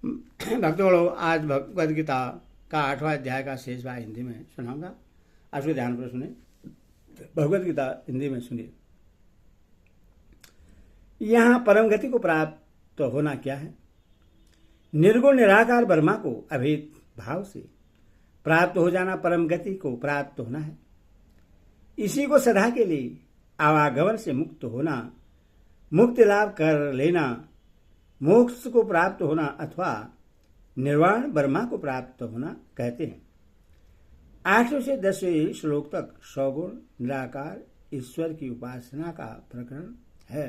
भक्तों, आज भगवद गीता का 8वां अध्याय का शेष भाग हिंदी में सुनाऊंगा। आज को ध्यान पर सुने। भगवद गीता हिंदी में सुनिए। यहाँ परम गति को प्राप्त होना क्या है? निर्गुण निराकार ब्रह्मा को अभेद भाव से प्राप्त हो जाना परम गति को प्राप्त होना है। इसी को सदा के लिए आवागमन से मुक्त होना, मुक्ति लाभ कर लेना, मोक्ष को प्राप्त होना अथवा निर्वाण ब्रह्मा को प्राप्त होना कहते हैं। 8वें से 10वें श्लोक तक सगुण निराकार ईश्वर की उपासना का प्रकरण है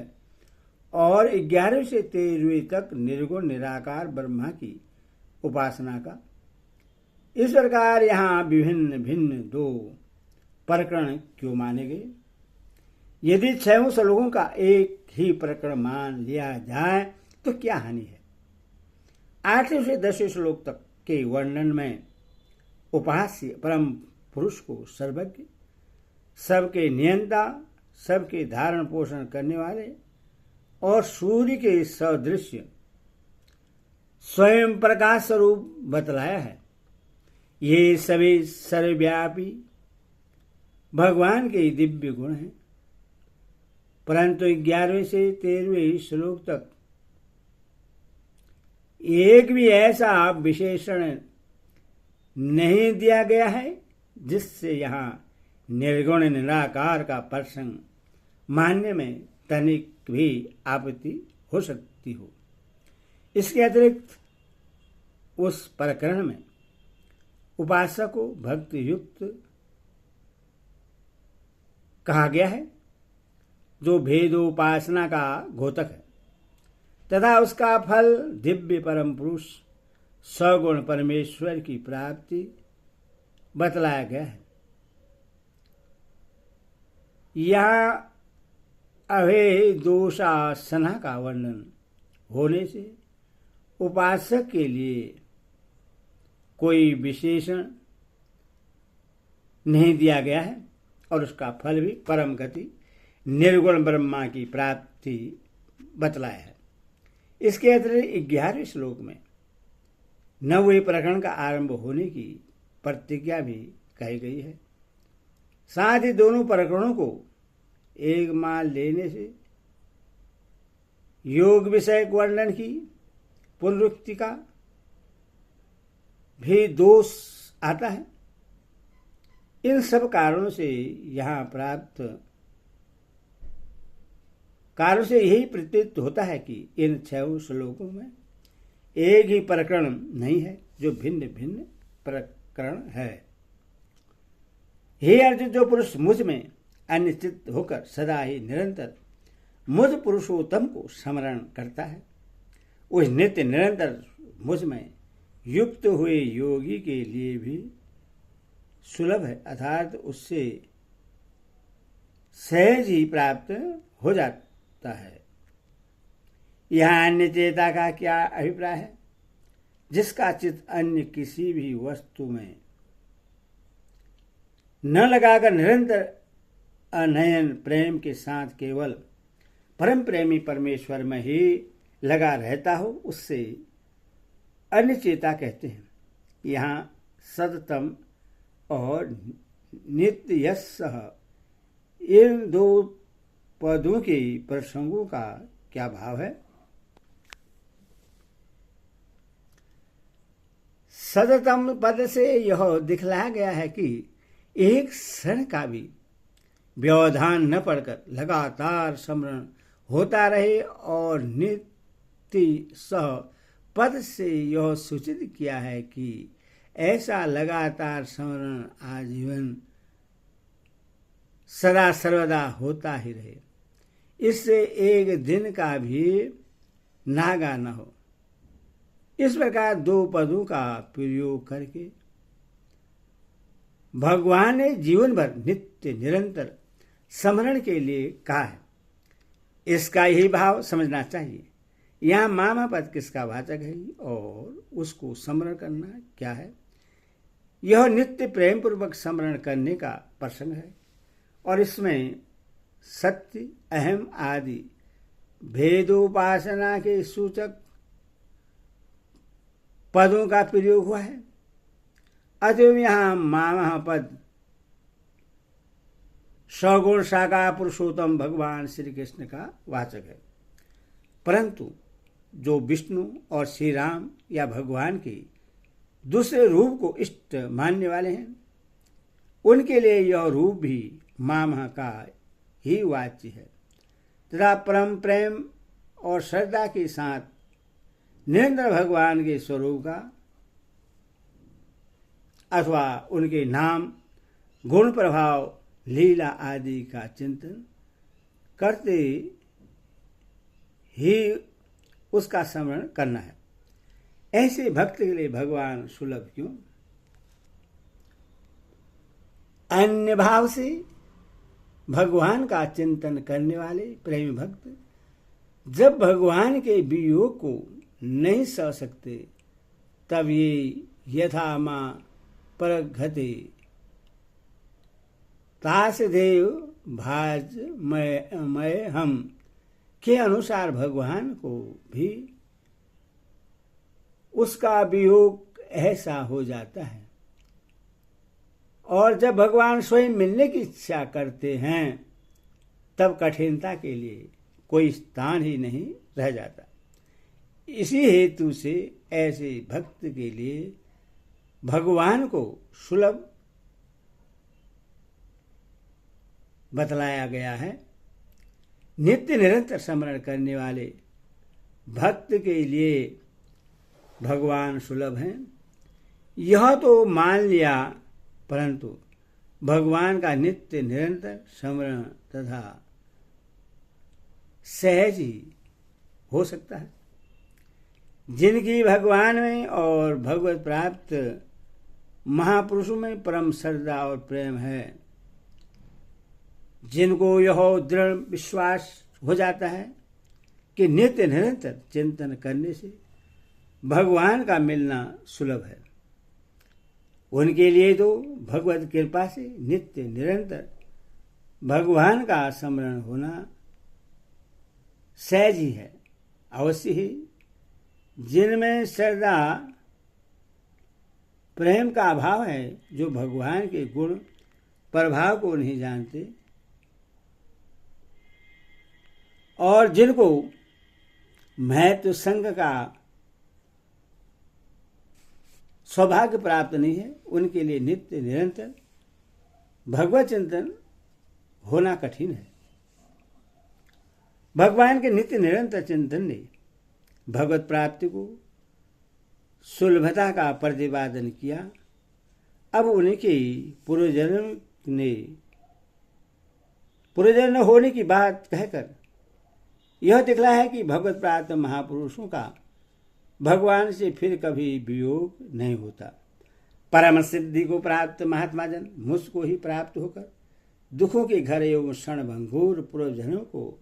और 11वें से 13वें तक निर्गुण निराकार ब्रह्मा की उपासना का। इस प्रकार यहाँ विभिन्न भिन्न 2 प्रकरण क्यों माने गए? यदि 6 श्लोकों का एक ही प्रकरण मान लिया जाए तो क्या हानि है? 8वें से 10वें श्लोक तक के वर्णन में उपास्य परम पुरुष को सर्वज्ञ, सबके नियंता, सबके धारण पोषण करने वाले और सूर्य के सदृश स्वयं प्रकाश स्वरूप बतलाया है। ये सभी सर्वव्यापी भगवान के दिव्य गुण हैं। परंतु 11वें से 13वें श्लोक तक एक भी ऐसा विशेषण नहीं दिया गया है जिससे यहाँ निर्गुण निराकार का प्रसंग मानने में तनिक भी आपत्ति हो सकती हो। इसके अतिरिक्त उस प्रकरण में उपासक को भक्ति युक्त कहा गया है जो भेदोपासना का घोतक है तथा उसका फल दिव्य परम पुरुष सगुण परमेश्वर की प्राप्ति बतलाया गया है। यहाँ अभेय दोषासना का वर्णन होने से उपासक के लिए कोई विशेषण नहीं दिया गया है और उसका फल भी परम गति निर्गुण ब्रह्मा की प्राप्ति बतलाया है। इसके अतिरिक्त 11वें श्लोक में 9वें प्रकरण का आरंभ होने की प्रतिज्ञा भी कही गई है। साथ ही दोनों प्रकरणों को एक मान लेने से योग विषयक वर्णन की पुनरुक्ति का भी दोष आता है। इन सब कारणों से यहाँ प्राप्त कारण से यही प्रतीत होता है कि इन 6 श्लोकों में एक ही प्रकरण नहीं है जो भिन्न भिन्न प्रकरण है। हे अर्जुन, जो पुरुष मुझ में अनिश्चित होकर सदा ही निरंतर मुझ पुरुषोत्तम को स्मरण करता है, उस नित्य निरंतर मुझ में युक्त हुए योगी के लिए भी सुलभ है, अर्थात उससे सहज ही प्राप्त हो जाता है। यहाँ अन्य चेता का क्या अभिप्राय है? जिसका चित्त अन्य किसी भी वस्तु में न लगाकर निरंतर अनयन प्रेम के साथ केवल परम प्रेमी परमेश्वर में ही लगा रहता हो, उससे अन्य चेता कहते हैं। यहाँ सततम और नित्ययस्सह इन 2 पदों के प्रसंगों का क्या भाव है? सततम पद से यह दिखलाया गया है कि एक क्षण का भी व्यवधान न पड़कर लगातार स्मरण होता रहे और नित्य सह पद से यह सूचित किया है कि ऐसा लगातार स्मरण आजीवन सदा सर्वदा होता ही रहे, इससे एक दिन का भी नागा न हो। इस प्रकार 2 पदों का प्रयोग करके भगवान ने जीवन भर नित्य निरंतर स्मरण के लिए कहा है। इसका यही भाव समझना चाहिए। यहाँ मामा पद किसका वाचक है और उसको स्मरण करना क्या है? यह नित्य प्रेम पूर्वक स्मरण करने का प्रसंग है और इसमें सत्य, अहम आदि भेदोपासना के सूचक पदों का प्रयोग हुआ है, अतएव यहां मामह पद सगुण साकार पुरुषोत्तम भगवान श्री कृष्ण का वाचक है। परंतु जो विष्णु और श्री राम या भगवान के दूसरे रूप को इष्ट मानने वाले हैं, उनके लिए यह रूप भी मामह का ही वाच्य है तथा परम प्रेम और श्रद्धा के साथ निरंतर भगवान के स्वरूप का अथवा उनके नाम, गुण, प्रभाव, लीला आदि का चिंतन करते ही उसका स्मरण करना है। ऐसे भक्त के लिए भगवान सुलभ क्यों? अन्य भाव से भगवान का चिंतन करने वाले प्रेमी भक्त जब भगवान के वियोग को नहीं सह सकते, तब ये यथा मां परघते तासदेव भाज मैं हम के अनुसार भगवान को भी उसका वियोग ऐसा हो जाता है। और जब भगवान स्वयं मिलने की इच्छा करते हैं, तब कठिनता के लिए कोई स्थान ही नहीं रह जाता। इसी हेतु से ऐसे भक्त के लिए भगवान को सुलभ बतलाया गया है। नित्य निरंतर स्मरण करने वाले भक्त के लिए भगवान सुलभ हैं, यह तो मान लिया, परंतु भगवान का नित्य निरंतर स्मरण तथा सहज ही हो सकता है। जिनकी भगवान में और भगवत प्राप्त महापुरुषों में परम श्रद्धा और प्रेम है, जिनको यह दृढ़ विश्वास हो जाता है कि नित्य निरंतर चिंतन करने से भगवान का मिलना सुलभ है, उनके लिए तो भगवत कृपा से नित्य निरंतर भगवान का स्मरण होना सहज ही है। अवश्य ही जिनमें श्रद्धा प्रेम का अभाव है, जो भगवान के गुण प्रभाव को नहीं जानते और जिनको महत्व संग का सौभाग्य प्राप्त नहीं है, उनके लिए नित्य निरंतर भगवत चिंतन होना कठिन है। भगवान के नित्य निरंतर चिंतन ने भगवत प्राप्ति को सुलभता का प्रतिपादन किया। अब उनके पूर्वजन्म होने की बात कहकर यह दिखलाया कि भगवत प्राप्त महापुरुषों का भगवान से फिर कभी वियोग नहीं होता। परम सिद्धि को प्राप्त महात्मा जन मुझको ही प्राप्त होकर दुखों के घर एवं क्षणभंगुर पूर्वजनों को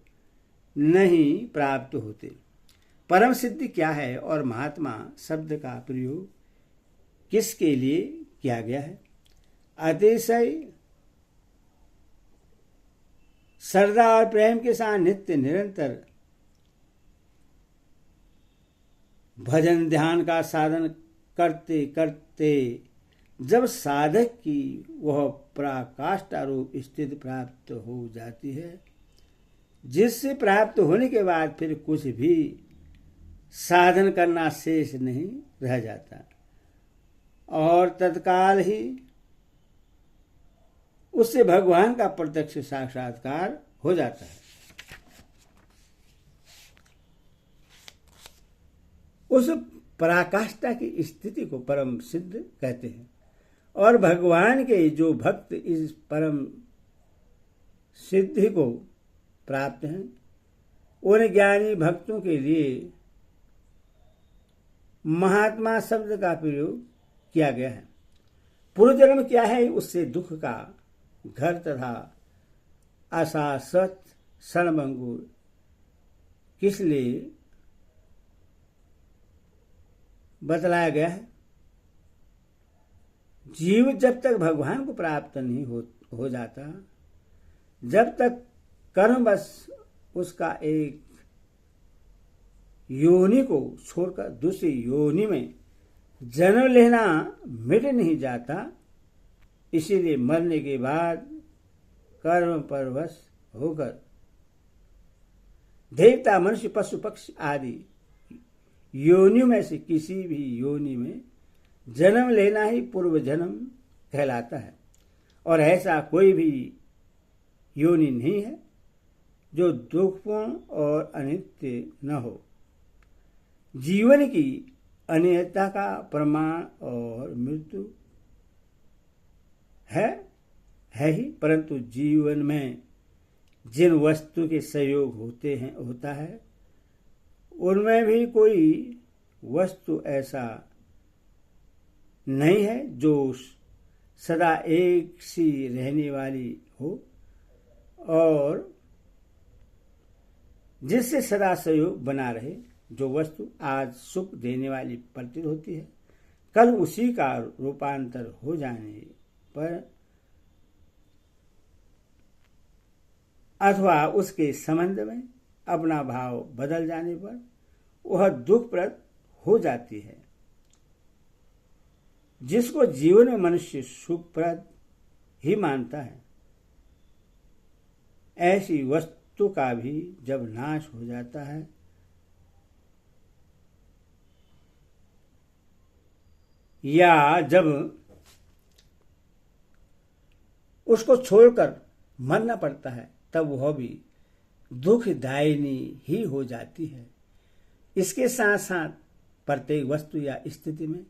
नहीं प्राप्त होते। परम सिद्धि क्या है और महात्मा शब्द का प्रयोग किसके लिए किया गया है? अतिशय श्रद्धा और प्रेम के साथ नित्य निरंतर भजन ध्यान का साधन करते करते जब साधक की वह पराकाष्ठा रूप स्थिति प्राप्त हो जाती है, जिससे प्राप्त होने के बाद फिर कुछ भी साधन करना शेष नहीं रह जाता और तत्काल ही उससे भगवान का प्रत्यक्ष साक्षात्कार हो जाता है। उस पराकाष्ठा की स्थिति को परम सिद्ध कहते हैं और भगवान के जो भक्त इस परम सिद्धि को प्राप्त हैं, उन ज्ञानी भक्तों के लिए महात्मा शब्द का प्रयोग किया गया है। पूर्व जन्म क्या है? उससे दुख का घर तथा अशाश्वत क्षणभंगुर किस लिए बतलाया गया है? जीव जब तक भगवान को प्राप्त नहीं हो जाता, जब तक कर्म बस उसका एक योनि को छोड़कर दूसरी योनि में जन्म लेना मिट नहीं जाता, इसीलिए मरने के बाद कर्म परवश होकर देवता मनुष्य पशु पक्षी आदि योनियों में से किसी भी योनि में जन्म लेना ही पूर्व जन्म कहलाता है। और ऐसा कोई भी योनि नहीं है जो दुखपूर्ण और अनित्य न हो। जीवन की अनित्यता का प्रमाण और मृत्यु है ही, परंतु जीवन में जिन वस्तु के सहयोग होता है उनमें भी कोई वस्तु ऐसा नहीं है जो सदा एक सी रहने वाली हो और जिससे सदा सहयोग बना रहे। जो वस्तु आज सुख देने वाली प्रतीत होती है, कल उसी का रूपांतर हो जाने पर अथवा उसके संबंध में अपना भाव बदल जाने पर वह दुखप्रद हो जाती है। जिसको जीवन में मनुष्य सुखप्रद ही मानता है, ऐसी वस्तु का भी जब नाश हो जाता है या जब उसको छोड़कर मरना पड़ता है, तब वह भी दुखदायिनी ही हो जाती है। इसके साथ साथ प्रत्येक वस्तु या स्थिति में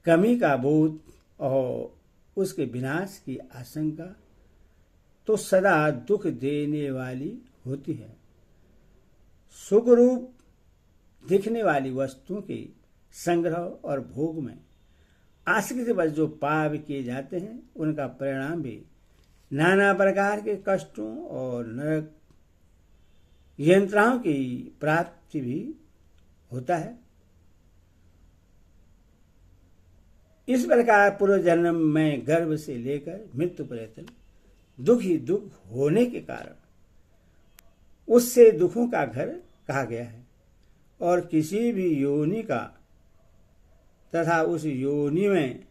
कमी का बोध और उसके विनाश की आशंका तो सदा दुख देने वाली होती है। सुख रूप दिखने वाली वस्तुओं के संग्रह और भोग में आश्रित बस जो पाप किए जाते हैं, उनका परिणाम भी नाना प्रकार के कष्टों और नरक यंत्राओं की प्राप्ति भी होता है। इस प्रकार पूर्व जन्म में गर्भ से लेकर मृत्यु पर्यंत दुख ही दुख होने के कारण उससे दुखों का घर कहा गया है। और किसी भी योनि का तथा उस योनि में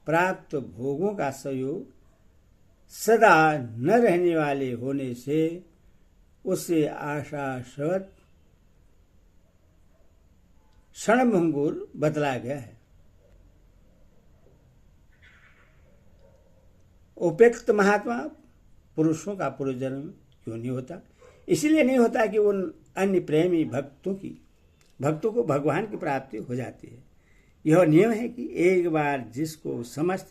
प्राप्त भोगों का सहयोग सदा न रहने वाले होने से उससे आशाश्वत क्षणभंगुर बतलाया गया है। उपेक्षित महात्मा पुरुषों का पूर्वजन्म क्यों नहीं होता? इसलिए नहीं होता कि उन अन्य प्रेमी भक्तों को भगवान की प्राप्ति हो जाती है। यह नियम है कि एक बार जिसको समस्त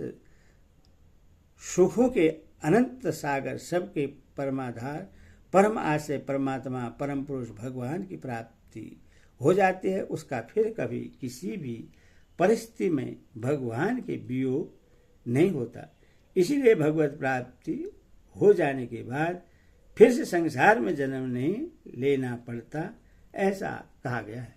सुखों के अनंत सागर सबके परमाधार परम आश्रय परमात्मा परम पुरुष भगवान की प्राप्ति हो जाती है, उसका फिर कभी किसी भी परिस्थिति में भगवान के वियोग नहीं होता। इसीलिए भगवत प्राप्ति हो जाने के बाद फिर से संसार में जन्म नहीं लेना पड़ता, ऐसा कहा गया है।